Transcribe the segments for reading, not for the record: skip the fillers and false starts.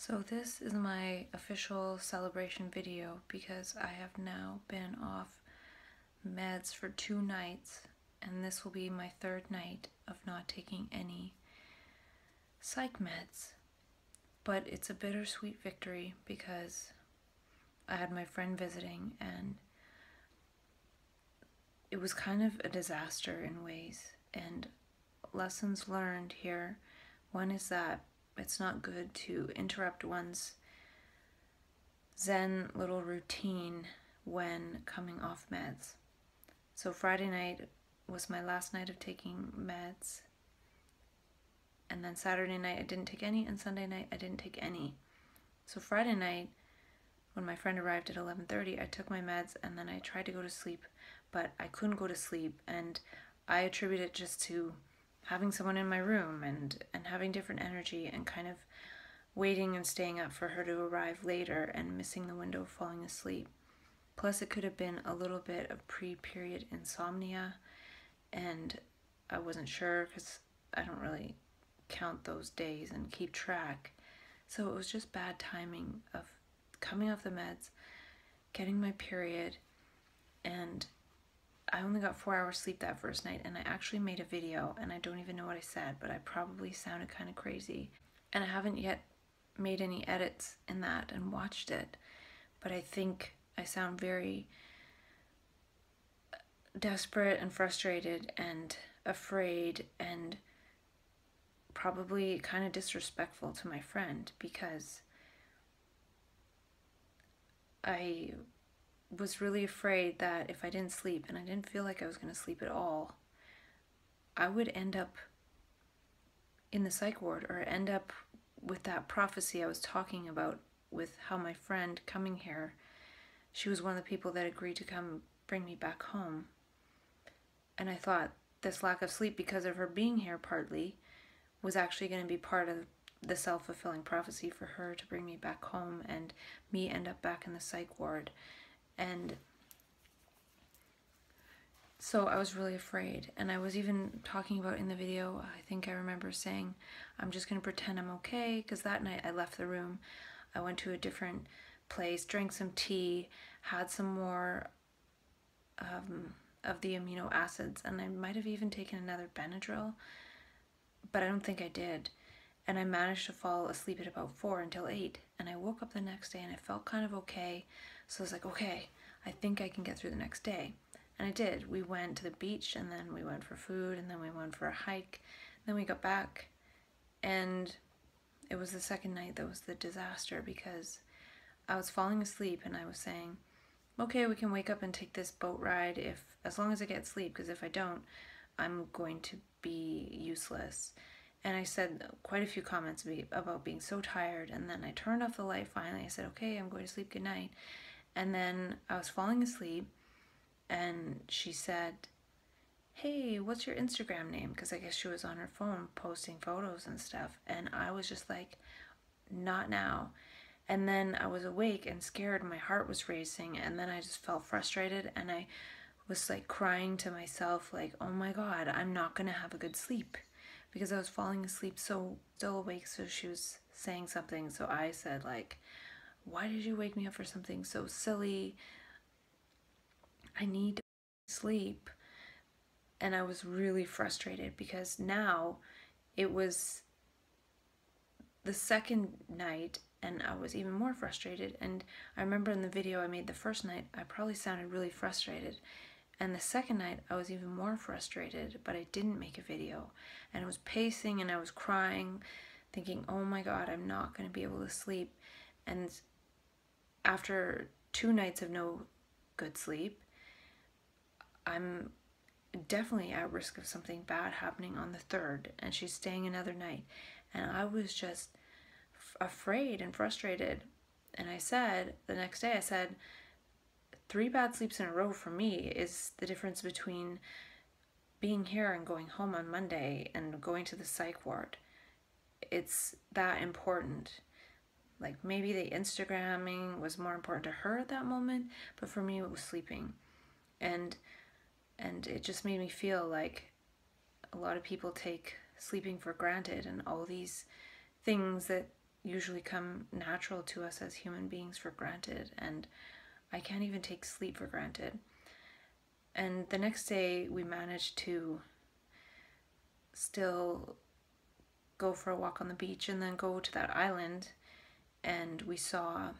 So this is my official celebration video because I have now been off meds for 2 nights, and this will be my 3rd night of not taking any psych meds. But it's a bittersweet victory because I had my friend visiting and it was kind of a disaster in ways, and lessons learned here. One is that it's not good to interrupt one's Zen little routine when coming off meds. So Friday night was my last night of taking meds, and then Saturday night I didn't take any, and Sunday night I didn't take any. So Friday night, when my friend arrived at 11:30, I took my meds and then I tried to go to sleep, but I couldn't go to sleep, and I attribute it just to having someone in my room and having different energy and kind of waiting and staying up for her to arrive later and missing the window of falling asleep. Plus it could have been a little bit of pre-period insomnia, and I wasn't sure because I don't really count those days and keep track. So it was just bad timing of coming off the meds, getting my period, and I only got 4 hours sleep that first night, and I actually made a video, and I don't even know what I said, but I probably sounded kind of crazy. And I haven't yet made any edits in that and watched it, but I think I sound very desperate and frustrated and afraid and probably kind of disrespectful to my friend because I was really afraid that if I didn't sleep, and I didn't feel like I was going to sleep at all, I would end up in the psych ward or end up with that prophecy I was talking about with how my friend coming here, she was one of the people that agreed to come bring me back home. And I thought this lack of sleep because of her being here partly was actually going to be part of the self-fulfilling prophecy for her to bring me back home and me end up back in the psych ward. And so I was really afraid, and I was even talking about in the video, I think I remember saying, I'm just going to pretend I'm okay, because that night I left the room. I went to a different place, drank some tea, had some more of the amino acids, and I might have even taken another Benadryl, but I don't think I did. And I managed to fall asleep at about 4 until 8, and I woke up the next day and I felt kind of okay. So I was like, okay, I think I can get through the next day. And I did. We went to the beach, and then we went for food, and then we went for a hike. Then we got back, and it was the second night that was the disaster because I was falling asleep and I was saying, okay, we can wake up and take this boat ride as long as I get sleep, because if I don't, I'm going to be useless. And I said quite a few comments about being so tired, and then I turned off the light finally. I said, okay, I'm going to sleep, good night. And then I was falling asleep, and she said, hey, what's your Instagram name? Because I guess she was on her phone posting photos and stuff. And I was just like, not now. And then I was awake and scared, my heart was racing, and then I just felt frustrated, and I was like crying to myself like, oh my God, I'm not gonna have a good sleep, because I was falling asleep so still awake. So she was saying something, so I said like, why did you wake me up for something so silly? I need sleep. And I was really frustrated because now it was the second night and I was even more frustrated. And I remember in the video I made the first night, I probably sounded really frustrated. And the second night I was even more frustrated, but I didn't make a video. And I was pacing and I was crying, thinking, oh my God, I'm not going to be able to sleep. And after 2 nights of no good sleep, I'm definitely at risk of something bad happening on the 3rd, and she's staying another night. And I was just afraid and frustrated. And I said, the next day I said, 3 bad sleeps in a row for me is the difference between being here and going home on Monday and going to the psych ward. It's that important. Like maybe the Instagramming was more important to her at that moment, but for me it was sleeping. And it just made me feel like a lot of people take sleeping for granted, and all these things that usually come natural to us as human beings for granted, and I can't even take sleep for granted. And the next day we managed to still go for a walk on the beach and then go to that island, and we saw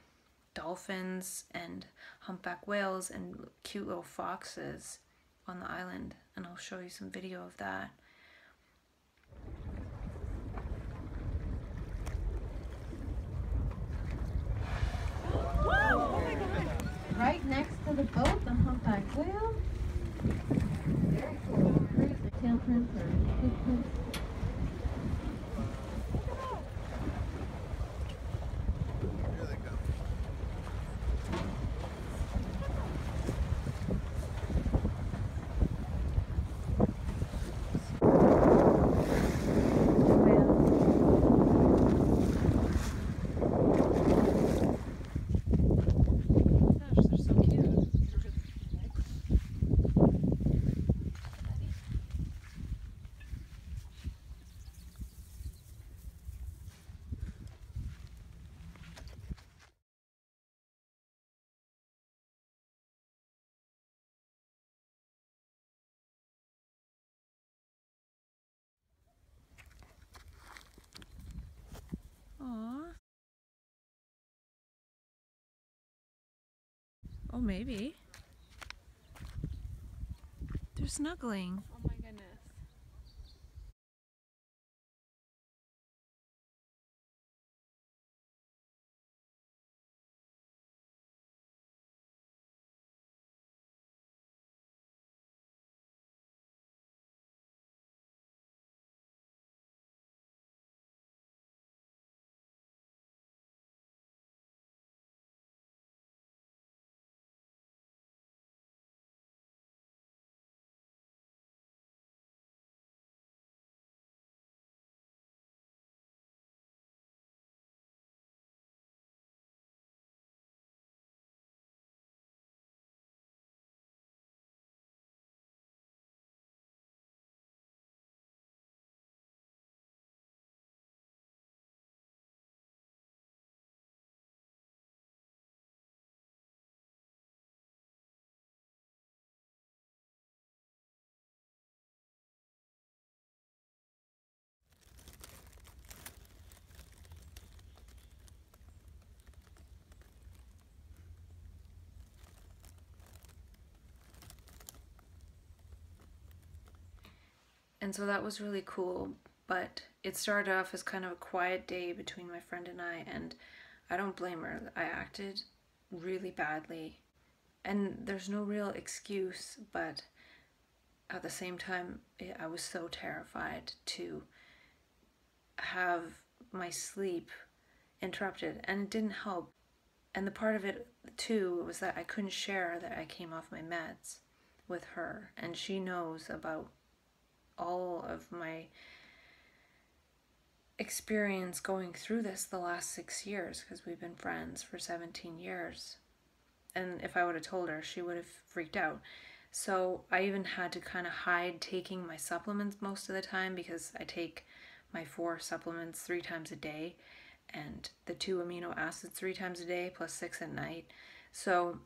dolphins and humpback whales and cute little foxes on the island, and I'll show you some video of that. Right next to the boat, the humpback whale. Very cool. Tail prints or footprints. Here they go. Gosh, they're so cute. Aww. Oh, maybe. They're snuggling. Oh my goodness. And so that was really cool, but it started off as kind of a quiet day between my friend and I don't blame her. I acted really badly, and there's no real excuse, but at the same time, I was so terrified to have my sleep interrupted, and it didn't help. And the part of it too was that I couldn't share that I came off my meds with her, and she knows about all of my experience going through this the last 6 years, because we've been friends for 17 years. And if I would have told her, she would have freaked out. So I even had to kind of hide taking my supplements most of the time, because I take my 4 supplements 3 times a day and the 2 amino acids 3 times a day plus 6 at night. So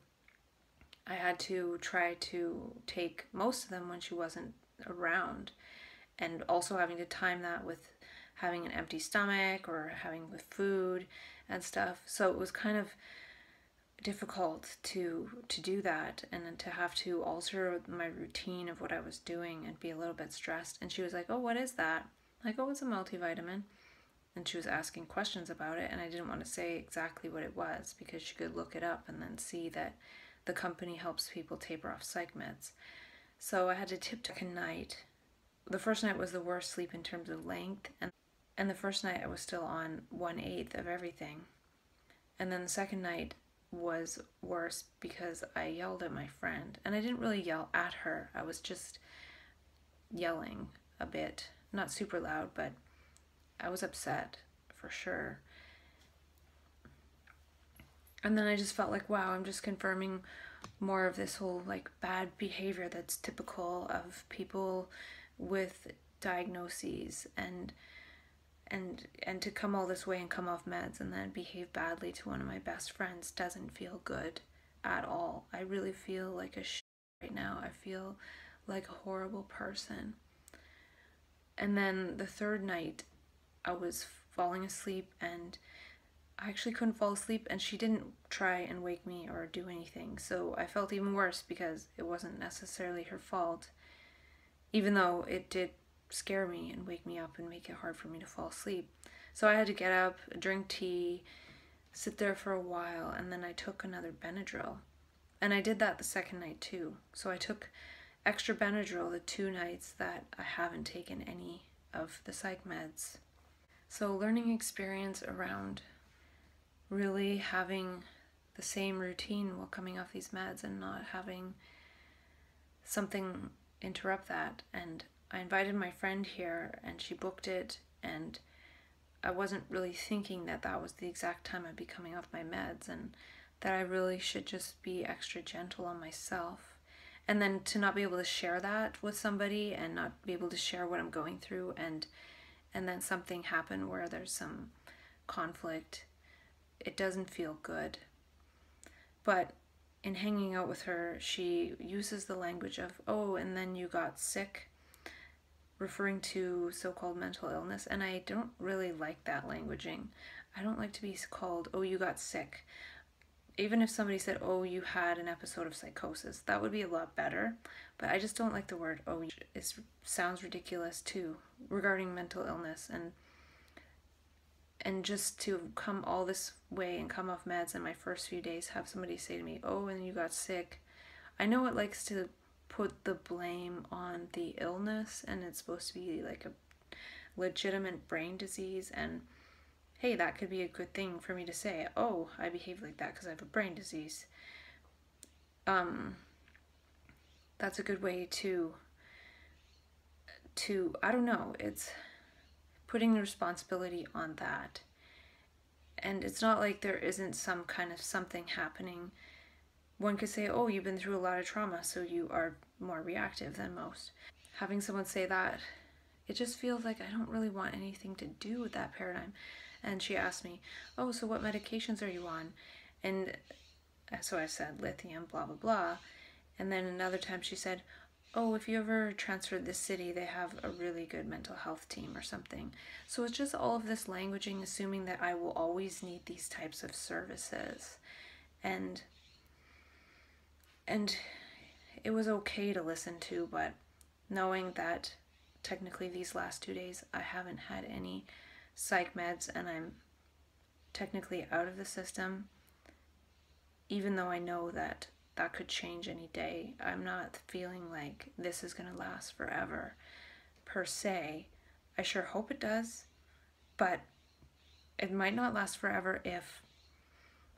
I had to try to take most of them when she wasn't around, and also having to time that with having an empty stomach or having with food and stuff. So it was kind of difficult to do that, and then to have to alter my routine of what I was doing and be a little bit stressed. And she was like, oh, what is that? Like, oh, it's a multivitamin. And she was asking questions about it, and I didn't want to say exactly what it was, because she could look it up and then see that the company helps people taper off psych meds. So I had to tip a night. The first night was the worst sleep in terms of length, and the first night I was still on 1/8 of everything. And then the second night was worse because I yelled at my friend, and I didn't really yell at her. I was just yelling a bit, not super loud, but I was upset for sure. And then I just felt like, wow, I'm just confirming more of this whole like bad behavior that's typical of people with diagnoses. And and to come all this way and come off meds and then behave badly to one of my best friends doesn't feel good at all. I really feel like a shit right now. I feel like a horrible person. And then the third night, I was falling asleep, and I actually couldn't fall asleep, and she didn't try and wake me or do anything. So I felt even worse because it wasn't necessarily her fault, even though it did scare me and wake me up and make it hard for me to fall asleep. So I had to get up, drink tea, sit there for a while, and then I took another Benadryl. And I did that the second night too. So I took extra Benadryl the 2 nights that I haven't taken any of the psych meds. So learning experience around really having the same routine while coming off these meds and not having something interrupt that. And I invited my friend here and she booked it, and I wasn't really thinking that that was the exact time I'd be coming off my meds, and that I really should just be extra gentle on myself. And then to not be able to share that with somebody and not be able to share what I'm going through, and then something happen where there's some conflict, it doesn't feel good. But in hanging out with her, she uses the language of, oh, and then you got sick, referring to so-called mental illness, and I don't really like that languaging. I don't like to be called, oh, you got sick. Even if somebody said, oh, you had an episode of psychosis, that would be a lot better, but I just don't like the word, oh, it sounds ridiculous too, regarding mental illness, and just to come all this way and come off meds in my first few days, have somebody say to me, oh, and you got sick. I know it likes to put the blame on the illness, and it's supposed to be like a legitimate brain disease, and hey, that could be a good thing for me to say, oh, I behave like that because I have a brain disease. That's a good way to I don't know, it's putting the responsibility on that. And it's not like there isn't some kind of something happening. One could say, oh, you've been through a lot of trauma, so you are more reactive than most. Having someone say that, it just feels like I don't really want anything to do with that paradigm. And she asked me, oh, so what medications are you on? And so I said lithium, blah, blah, blah. And then another time she said, oh, if you ever transfer to this city, they have a really good mental health team or something. So it's just all of this languaging, assuming that I will always need these types of services. And it was okay to listen to, but knowing that technically these last 2 days I haven't had any psych meds and I'm technically out of the system, even though I know that that could change any day, I'm not feeling like this is going to last forever per se. I sure hope it does, but it might not last forever if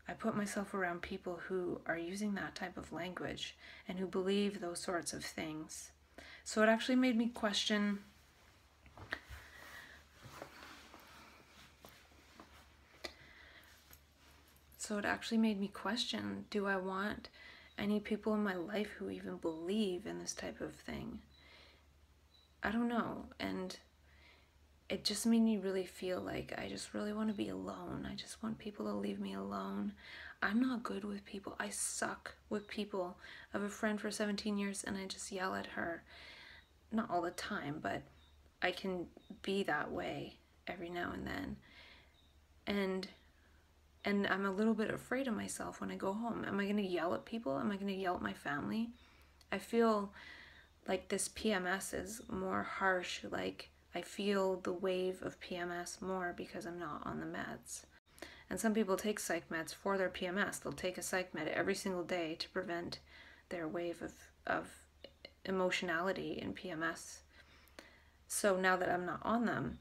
I put myself around people who are using that type of language and who believe those sorts of things. So it actually made me question do I want any people in my life who even believe in this type of thing? I don't know. And it just made me really feel like I just really want to be alone. I just want people to leave me alone. I'm not good with people. I suck with people. I have a friend for 17 years and I just yell at her. Not all the time, but I can be that way every now and then. And I'm a little bit afraid of myself when I go home. Am I going to yell at people? Am I going to yell at my family? I feel like this PMS is more harsh. Like I feel the wave of PMS more because I'm not on the meds. And some people take psych meds for their PMS. They'll take a psych med every single day to prevent their wave of emotionality in PMS. So now that I'm not on them,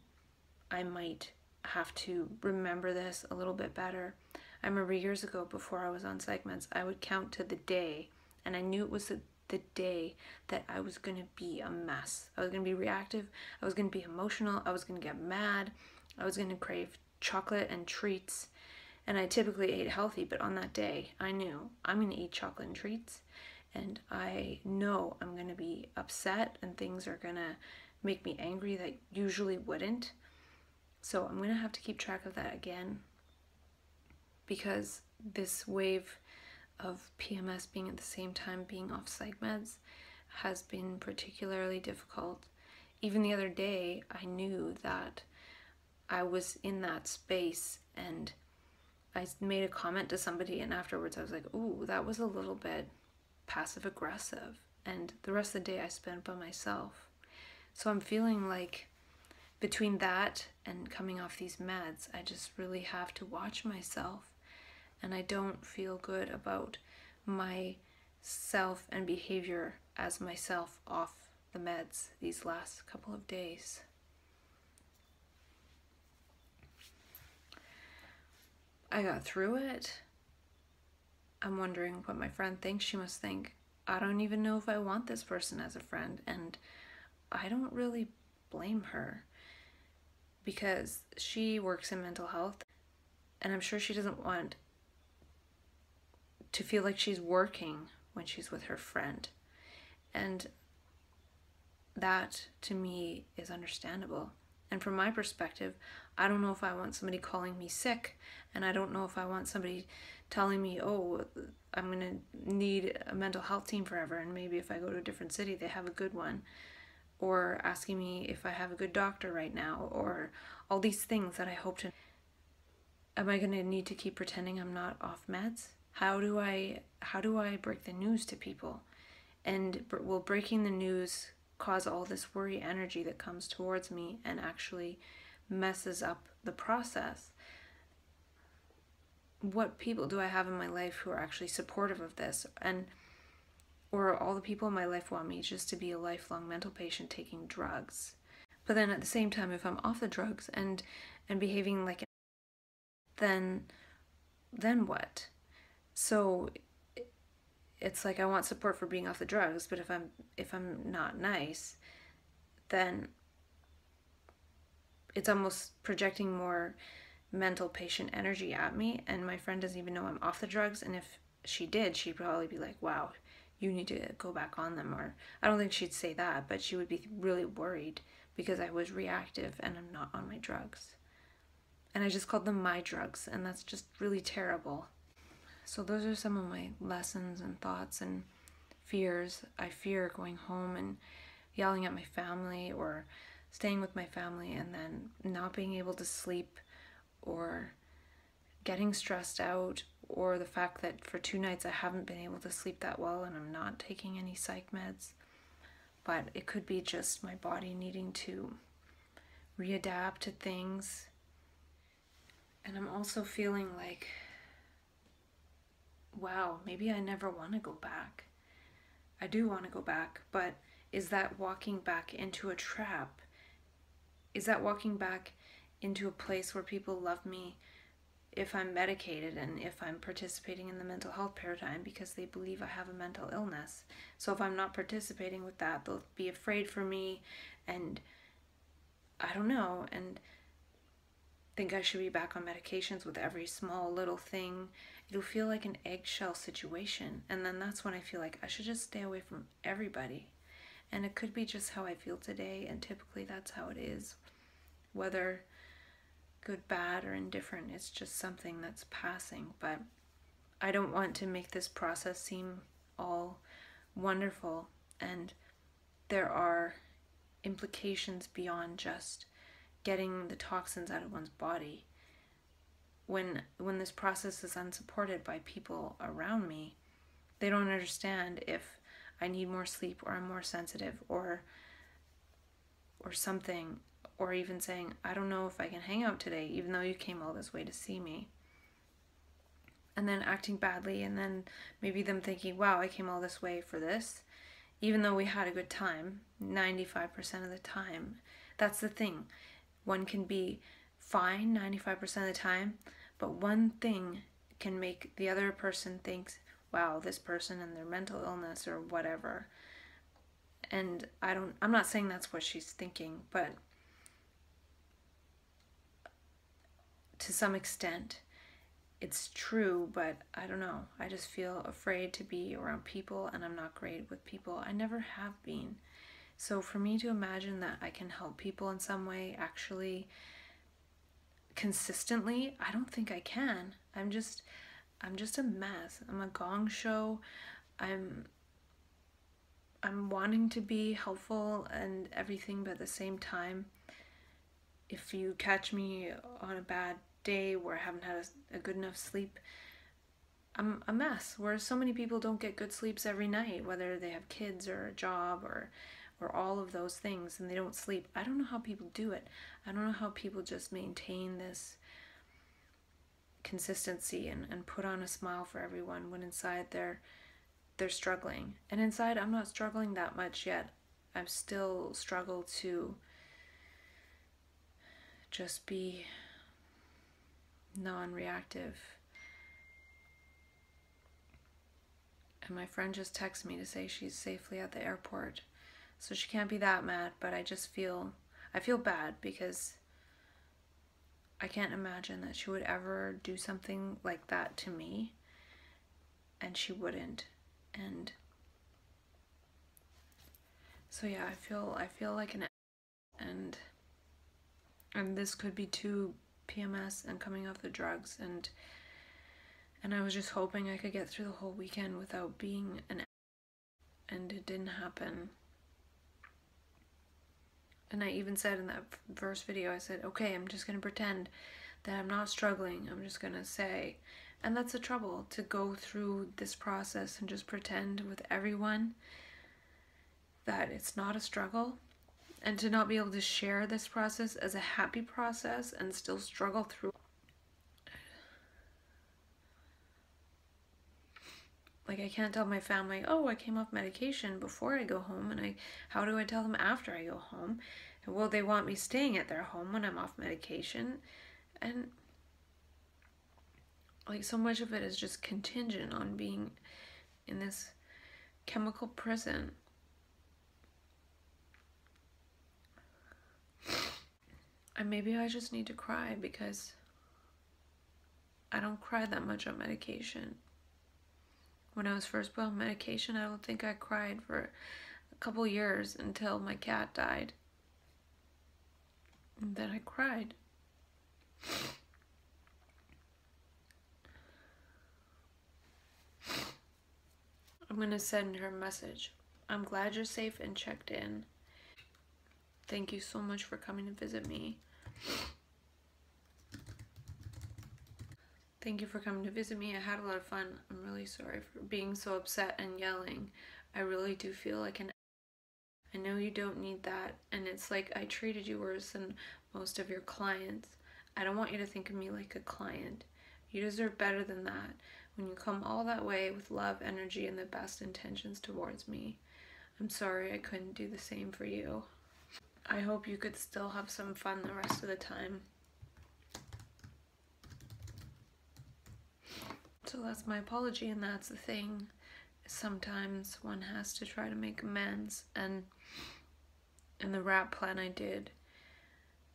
I might have to remember this a little bit better. I remember years ago, before I was on psych meds, I would count to the day, and I knew it was the day that I was going to be a mess. I was going to be reactive, I was going to be emotional, I was going to get mad, I was going to crave chocolate and treats, and I typically ate healthy, but on that day, I knew I'm going to eat chocolate and treats, and I know I'm going to be upset, and things are going to make me angry that usually wouldn't. So I'm going to have to keep track of that again, because this wave of PMS being at the same time being off psych meds has been particularly difficult. Even the other day, I knew that I was in that space, and I made a comment to somebody, and afterwards I was like, ooh, that was a little bit passive aggressive. And the rest of the day I spent by myself. So I'm feeling like between that and coming off these meds, I just really have to watch myself. And I don't feel good about my self and behavior as myself off the meds these last couple of days. I got through it. I'm wondering what my friend thinks. She must think, I don't even know if I want this person as a friend, and I don't really blame her, because she works in mental health, and I'm sure she doesn't want to feel like she's working when she's with her friend. And that, to me, is understandable. And from my perspective, I don't know if I want somebody calling me sick, and I don't know if I want somebody telling me, oh, I'm going to need a mental health team forever, and maybe if I go to a different city, they have a good one. Or asking me if I have a good doctor right now, or all these things that I hope to. Am I going to need to keep pretending I'm not off meds? How do I break the news to people? And will breaking the news cause all this worry energy that comes towards me and actually messes up the process? What people do I have in my life who are actually supportive of this? Or all the people in my life want me just to be a lifelong mental patient taking drugs? But then at the same time, if I'm off the drugs and behaving like then what? So it's like I want support for being off the drugs, but if I'm not nice, then it's almost projecting more mental patient energy at me, and my friend doesn't even know I'm off the drugs, and if she did, she'd probably be like, wow, you need to go back on them. Or I don't think she'd say that, but she would be really worried because I was reactive and I'm not on my drugs. And I just called them my drugs, and that's just really terrible. So those are some of my lessons and thoughts and fears. I fear going home and yelling at my family, or staying with my family and then not being able to sleep, or getting stressed out, or the fact that for 2 nights I haven't been able to sleep that well and I'm not taking any psych meds. But it could be just my body needing to readapt to things. And I'm also feeling like, wow, maybe I never want to go back. I do want to go back, but is that walking back into a trap? Is that walking back into a place where people love me if I'm medicated and if I'm participating in the mental health paradigm because they believe I have a mental illness? So if I'm not participating with that, they'll be afraid for me, and I don't know, and think I should be back on medications with every small little thing. It'll feel like an eggshell situation, and then that's when I feel like I should just stay away from everybody. And it could be just how I feel today, and typically that's how it is. Whether good, bad, or indifferent, it's just something that's passing. But I don't want to make this process seem all wonderful, and there are implications beyond just getting the toxins out of one's body. When this process is unsupported by people around me, they don't understand if I need more sleep, or I'm more sensitive, or something, or even saying, I don't know if I can hang out today, even though you came all this way to see me. And then acting badly, and then maybe them thinking, wow, I came all this way for this, even though we had a good time 95% of the time. That's the thing. One can be fine 95% of the time, but one thing can make the other person think, wow, this person and their mental illness or whatever. And I'm not saying that's what she's thinking, but to some extent it's true. But I don't know, I just feel afraid to be around people, and I'm not great with people. I never have been. So for me to imagine that I can help people in some way actually consistently, I don't think I can. I'm just a mess. I'm a gong show. I'm wanting to be helpful and everything, but at the same time, if you catch me on a bad day where I haven't had a good enough sleep, I'm a mess. Where so many people don't get good sleeps every night, whether they have kids or a job or all of those things, and they don't sleep. I don't know how people do it. I don't know how people just maintain this consistency and put on a smile for everyone when inside they're struggling. And inside, I'm not struggling that much yet. I still struggle to just be non-reactive. And my friend just texted me to say she's safely at the airport, so she can't be that mad, but I feel bad because I can't imagine that she would ever do something like that to me, and she wouldn't. And so yeah, I feel like an and this could be too PMS and coming off the drugs, and I was just hoping I could get through the whole weekend without being and it didn't happen. And I even said in that first video, I said, okay, I'm just gonna pretend that I'm not struggling. I'm just gonna say, and that's the trouble, to go through this process and just pretend with everyone that it's not a struggle, and to not be able to share this process as a happy process and still struggle through. Like, I can't tell my family, oh, I came off medication before I go home, and how do I tell them after I go home? And will they want me staying at their home when I'm off medication? And like, so much of it is just contingent on being in this chemical prison. And maybe I just need to cry because I don't cry that much on medication. When I was first put on medication, I don't think I cried for a couple years until my cat died. And then I cried. I'm going to send her a message. I'm glad you're safe and checked in. Thank you so much for coming to visit me. Thank you for coming to visit me. I had a lot of fun. I'm really sorry for being so upset and yelling. I really do feel like I know you don't need that, and it's like I treated you worse than most of your clients. I don't want you to think of me like a client. You deserve better than that. When you come all that way with love, energy, and the best intentions towards me. I'm sorry I couldn't do the same for you. I hope you could still have some fun the rest of the time. So that's my apology, and that's the thing. Sometimes one has to try to make amends, and in the rap plan I did,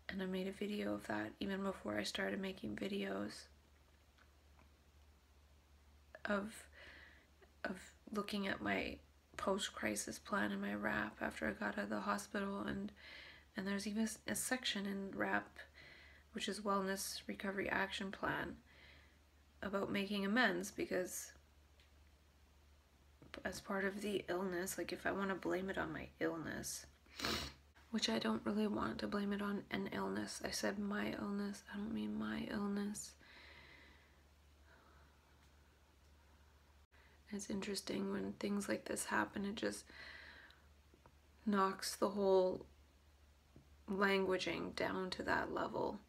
and I made a video of that even before I started making videos of looking at my post-crisis plan in my rap after I got out of the hospital, and there's even a section in rap, which is Wellness Recovery Action Plan, about making amends, because as part of the illness, like if I want to blame it on my illness, which I don't really want to blame it on an illness. I said my illness, I don't mean my illness. It's interesting when things like this happen, it just knocks the whole languaging down to that level.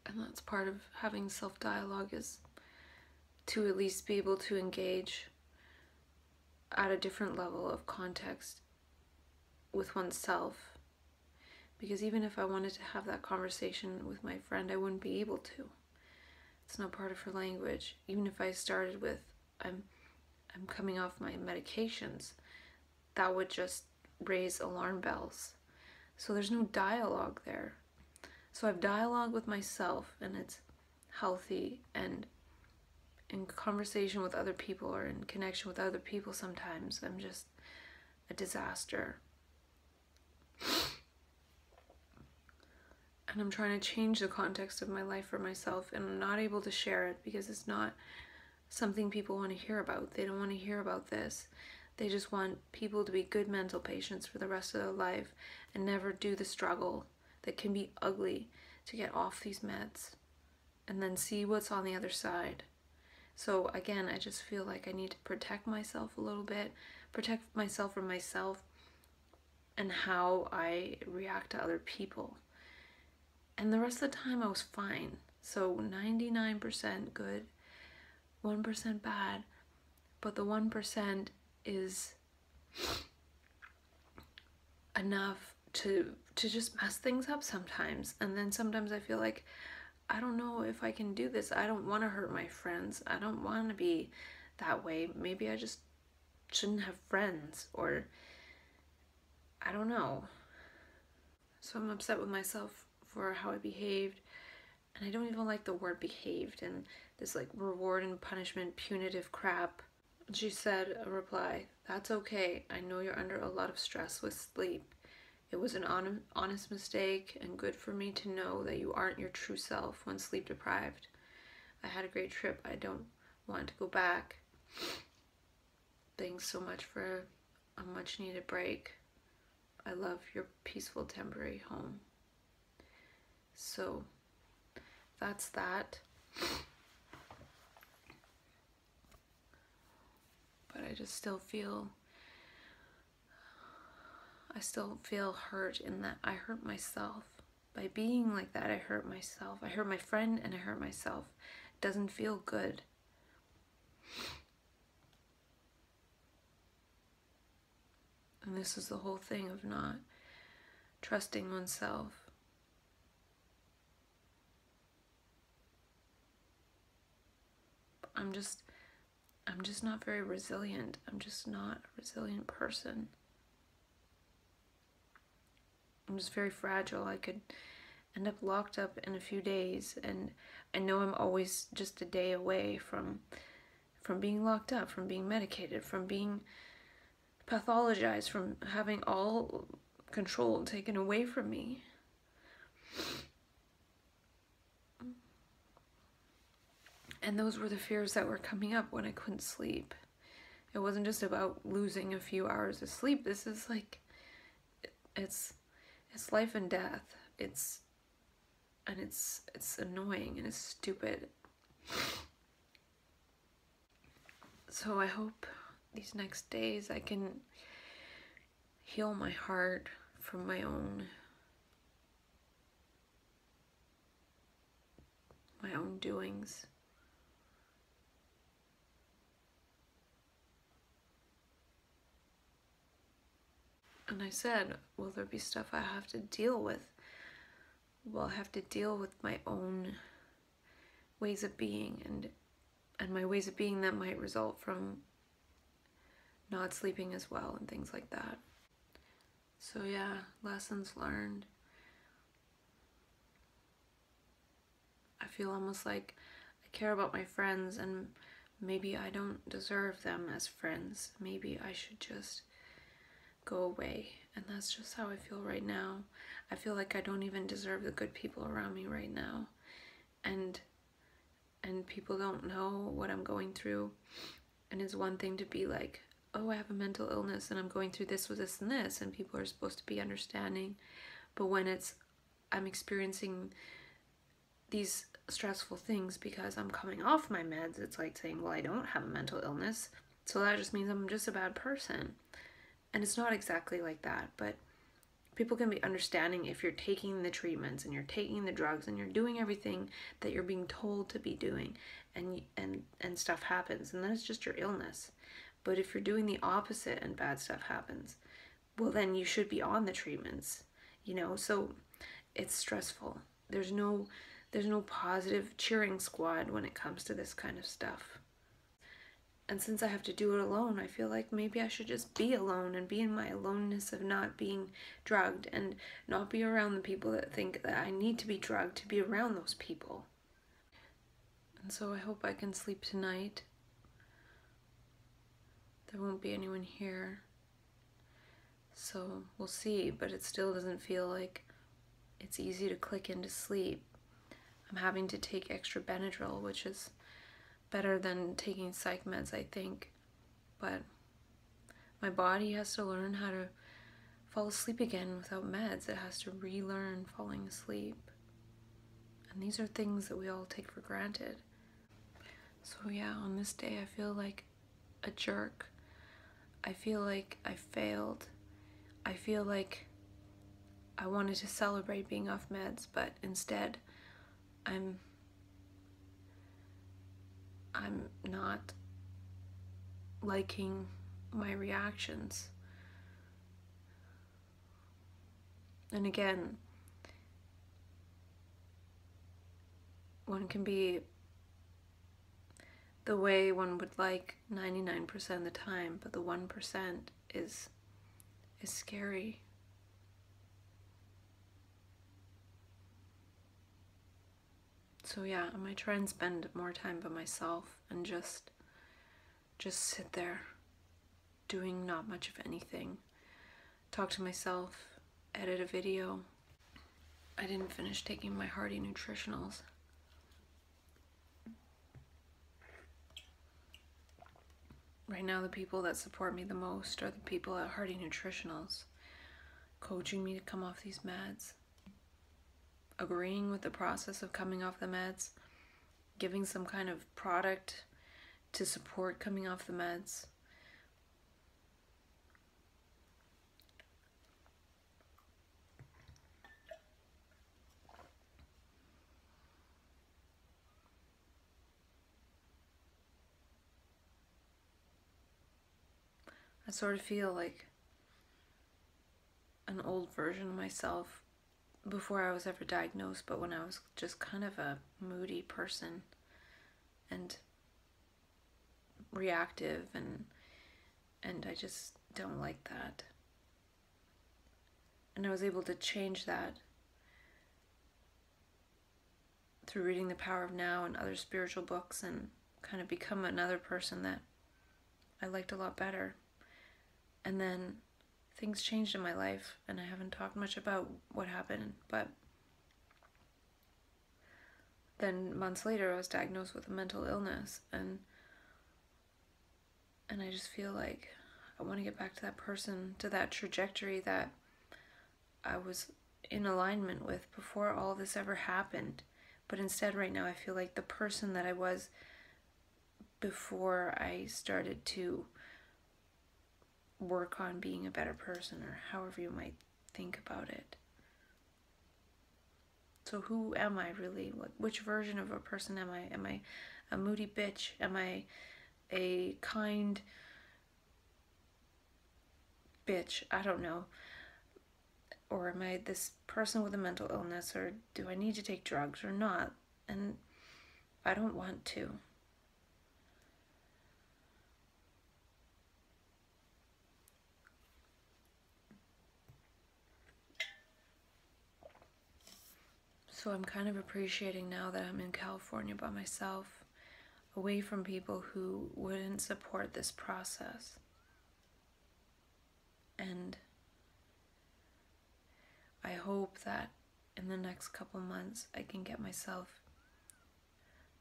And that's part of having self-dialogue, is to at least be able to engage at a different level of context with oneself. Because even if I wanted to have that conversation with my friend, I wouldn't be able to. It's not part of her language. Even if I started with, I'm coming off my medications, that would just raise alarm bells. So there's no dialogue there. So I've dialogue with myself, and it's healthy, and in conversation with other people or in connection with other people sometimes I'm just a disaster. and I'm trying to change the context of my life for myself, and I'm not able to share it because it's not something people want to hear about. They don't want to hear about this. They just want people to be good mental patients for the rest of their life and never do the struggle that can be ugly to get off these meds and then see what's on the other side. So again, I just feel like I need to protect myself a little bit, protect myself from myself and how I react to other people. And the rest of the time I was fine. So 99% good, 1% bad, but the 1% is enough to just mess things up sometimes. And then sometimes I feel like, I don't know if I can do this. I don't want to hurt my friends. I don't want to be that way. Maybe I just shouldn't have friends, or I don't know. So I'm upset with myself for how I behaved, and I don't even like the word behaved and this like reward and punishment punitive crap. She said a reply, "That's okay. I know you're under a lot of stress with sleep. It was an honest mistake and good for me to know that you aren't your true self when sleep deprived. I had a great trip. I don't want to go back. Thanks so much for a much needed break. I love your peaceful temporary home." So that's that. But I just still feel hurt in that I hurt myself. By being like that, I hurt myself. I hurt my friend and I hurt myself. It doesn't feel good. And this is the whole thing of not trusting oneself. I'm just not very resilient. I'm just not a resilient person. I'm just very fragile. I could end up locked up in a few days, and I know I'm always just a day away from being locked up, from being medicated, from being pathologized, from having all control taken away from me. And those were the fears that were coming up when I couldn't sleep. It wasn't just about losing a few hours of sleep. This is like, it's life and death. It's annoying and it's stupid. So I hope these next days I can heal my heart from my own doings. And I said, will there be stuff I have to deal with? Well, I have to deal with my own ways of being and my ways of being that might result from not sleeping as well and things like that. So yeah, lessons learned. I feel almost like I care about my friends and maybe I don't deserve them as friends. Maybe I should just go away. And that's just how I feel right now. I feel like I don't even deserve the good people around me right now. And people don't know what I'm going through. And it's one thing to be like, oh, I have a mental illness and I'm going through this with this and this, and people are supposed to be understanding. But when I'm experiencing these stressful things because I'm coming off my meds, it's like saying, well, I don't have a mental illness, so that just means I'm just a bad person. And it's not exactly like that, but people can be understanding if you're taking the treatments and you're taking the drugs and you're doing everything that you're being told to be doing, and stuff happens, and then it's just your illness. But if you're doing the opposite and bad stuff happens, well, then you should be on the treatments, you know? So it's stressful. There's no positive cheering squad when it comes to this kind of stuff. And since I have to do it alone, I feel like maybe I should just be alone and be in my aloneness of not being drugged and not be around the people that think that I need to be drugged to be around those people. And so I hope I can sleep tonight. There won't be anyone here. So we'll see, but it still doesn't feel like it's easy to click into sleep. I'm having to take extra Benadryl, which is better than taking psych meds, I think. But my body has to learn how to fall asleep again without meds. It has to relearn falling asleep. And these are things that we all take for granted. So yeah, on this day I feel like a jerk. I feel like I failed. I feel like I wanted to celebrate being off meds, but instead I'm not liking my reactions. And again, one can be the way one would like 99% of the time, but the 1% is scary. So yeah, I might try and spend more time by myself and just sit there doing not much of anything. Talk to myself, edit a video. I didn't finish taking my Hearty nutritionals. Right now, the people that support me the most are the people at Hearty Nutritionals, coaching me to come off these meds, agreeing with the process of coming off the meds, giving some kind of product to support coming off the meds. I sort of feel like an old version of myself before I was ever diagnosed, but when I was just kind of a moody person and reactive, and I just don't like that. And I was able to change that through reading The Power of Now and other spiritual books, and kind of become another person that I liked a lot better. And then things changed in my life, and I haven't talked much about what happened, but then months later I was diagnosed with a mental illness, and I just feel like I want to get back to that person, to that trajectory that I was in alignment with before all this ever happened. But instead right now I feel like the person that I was before I started to work on being a better person, or however you might think about it. So who am I really? Which version of a person am I? Am I a moody bitch? Am I a kind bitch? I don't know. Or am I this person with a mental illness, or do I need to take drugs or not? And I don't want to. So I'm kind of appreciating now that I'm in California by myself, away from people who wouldn't support this process. And I hope that in the next couple months I can get myself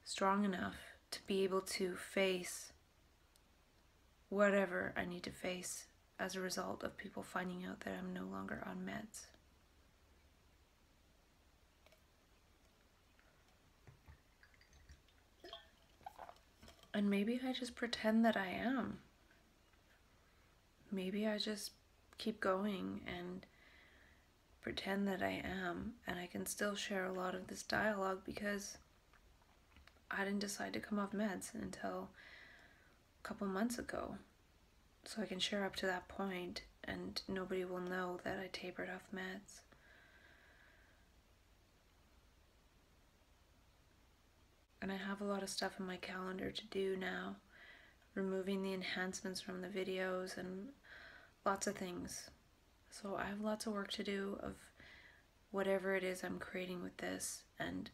strong enough to be able to face whatever I need to face as a result of people finding out that I'm no longer on meds. And maybe I just pretend that I am. Maybe I just keep going and pretend that I am, and I can still share a lot of this dialogue because I didn't decide to come off meds until a couple months ago. So I can share up to that point and nobody will know that I tapered off meds. And I have a lot of stuff in my calendar to do now, removing the enhancements from the videos and lots of things. So I have lots of work to do of whatever it is I'm creating with this, and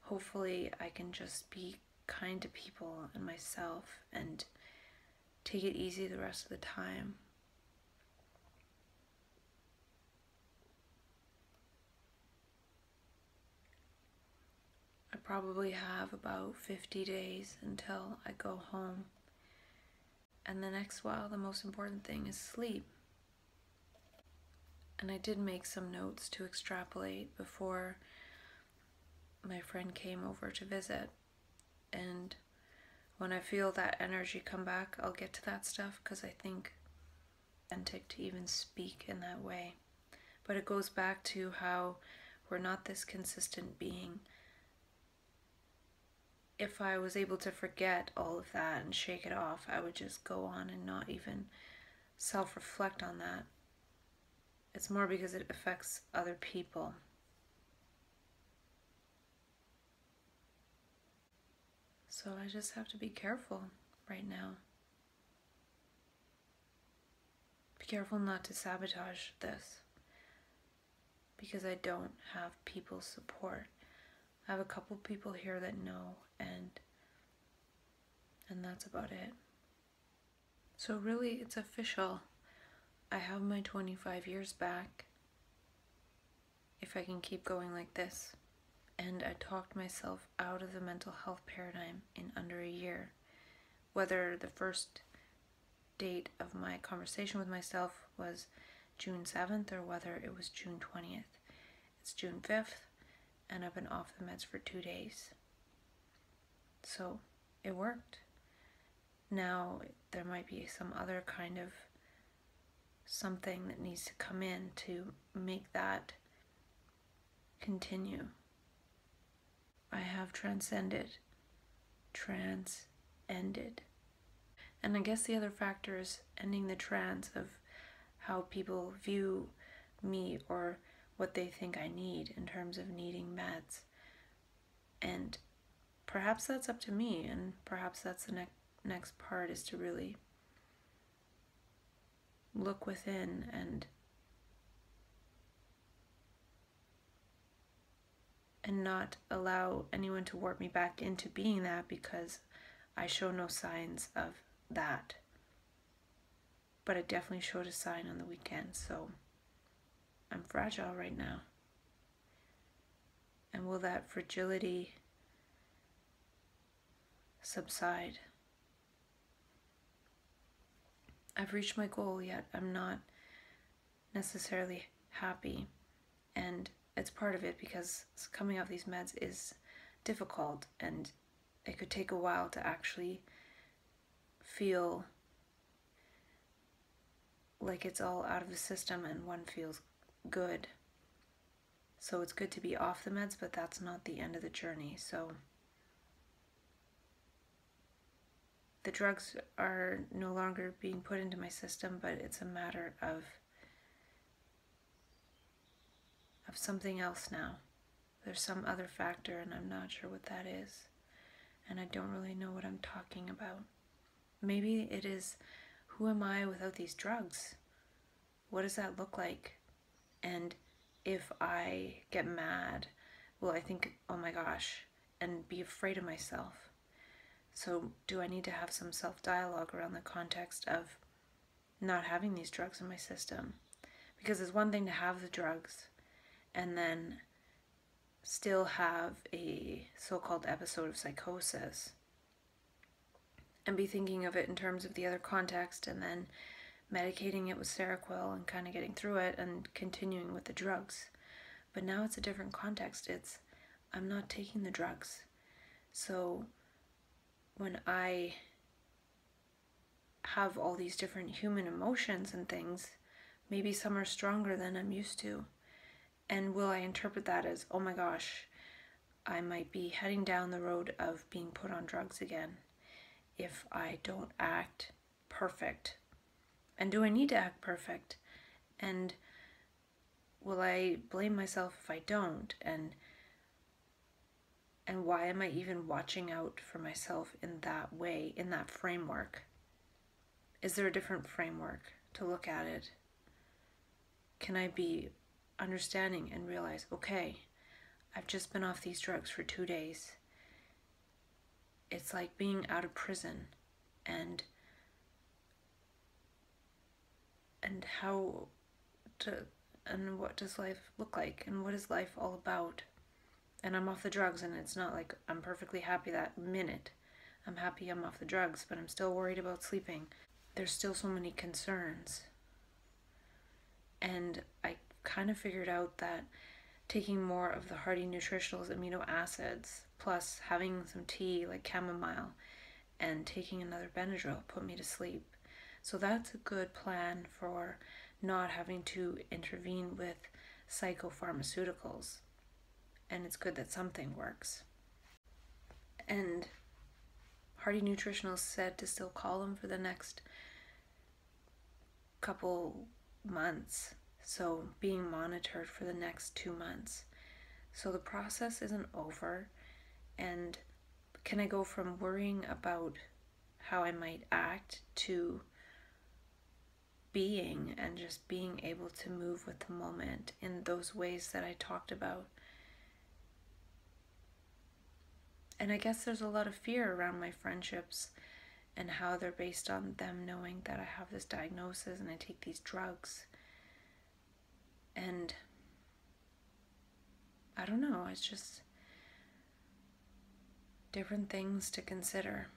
hopefully I can just be kind to people and myself and take it easy the rest of the time. probably have about 50 days until I go home. And the next while, the most important thing is sleep. And I did make some notes to extrapolate before my friend came over to visit. And when I feel that energy come back, I'll get to that stuff, because I think it's authentic to even speak in that way. But it goes back to how we're not this consistent being. If I was able to forget all of that and shake it off, I would just go on and not even self-reflect on that. It's more because it affects other people. So I just have to be careful right now. Be careful not to sabotage this, because I don't have people's support. I have a couple people here that know, and that's about it. So really, it's official. I have my 25 years back if I can keep going like this. And I talked myself out of the mental health paradigm in under a year. Whether the first date of my conversation with myself was June 7th or whether it was June 20th. It's June 5th, and I've been off the meds for 2 days. So it worked. Now there might be some other kind of something that needs to come in to make that continue. I have transcended. And I guess the other factor is ending the trance of how people view me or what they think I need in terms of needing meds. And perhaps that's up to me, and perhaps that's the next part, is to really look within and not allow anyone to warp me back into being that, because I show no signs of that. But it definitely showed a sign on the weekend, so I'm fragile right now. And will that fragility subside? I've reached my goal, yet I'm not necessarily happy, and it's part of it because coming off these meds is difficult, and it could take a while to actually feel like it's all out of the system and one feels good. So it's good to be off the meds, but that's not the end of the journey. So the drugs are no longer being put into my system, but it's a matter of something else now. There's some other factor, and I'm not sure what that is. And I don't really know what I'm talking about. Maybe it is, who am I without these drugs? What does that look like? And if I get mad, will I think, oh my gosh, and be afraid of myself? So do I need to have some self-dialogue around the context of not having these drugs in my system? Because it's one thing to have the drugs and then still have a so-called episode of psychosis and be thinking of it in terms of the other context, and then medicating it with Seroquel and kind of getting through it and continuing with the drugs. But now it's a different context. It's, I'm not taking the drugs. So when I have all these different human emotions and things, maybe some are stronger than I'm used to. And will I interpret that as, oh my gosh, I might be heading down the road of being put on drugs again if I don't act perfect? And do I need to act perfect? And will I blame myself if I don't? And why am I even watching out for myself in that way, in that framework? Is there a different framework to look at it? Can I be understanding and realize, okay, I've just been off these drugs for 2 days. It's like being out of prison, and what does life look like, and what is life all about? And I'm off the drugs, and it's not like I'm perfectly happy that minute. I'm happy I'm off the drugs, but I'm still worried about sleeping. There's still so many concerns. And I kind of figured out that taking more of the hearty nutritionals amino acids, plus having some tea like chamomile, and taking another Benadryl put me to sleep. So that's a good plan for not having to intervene with psychopharmaceuticals. And it's good that something works. And Hearty Nutritionals said to still call them for the next couple months. So being monitored for the next 2 months. So the process isn't over. And can I go from worrying about how I might act to being and just being able to move with the moment in those ways that I talked about? And I guess there's a lot of fear around my friendships and how they're based on them knowing that I have this diagnosis and I take these drugs. And I don't know, it's just different things to consider.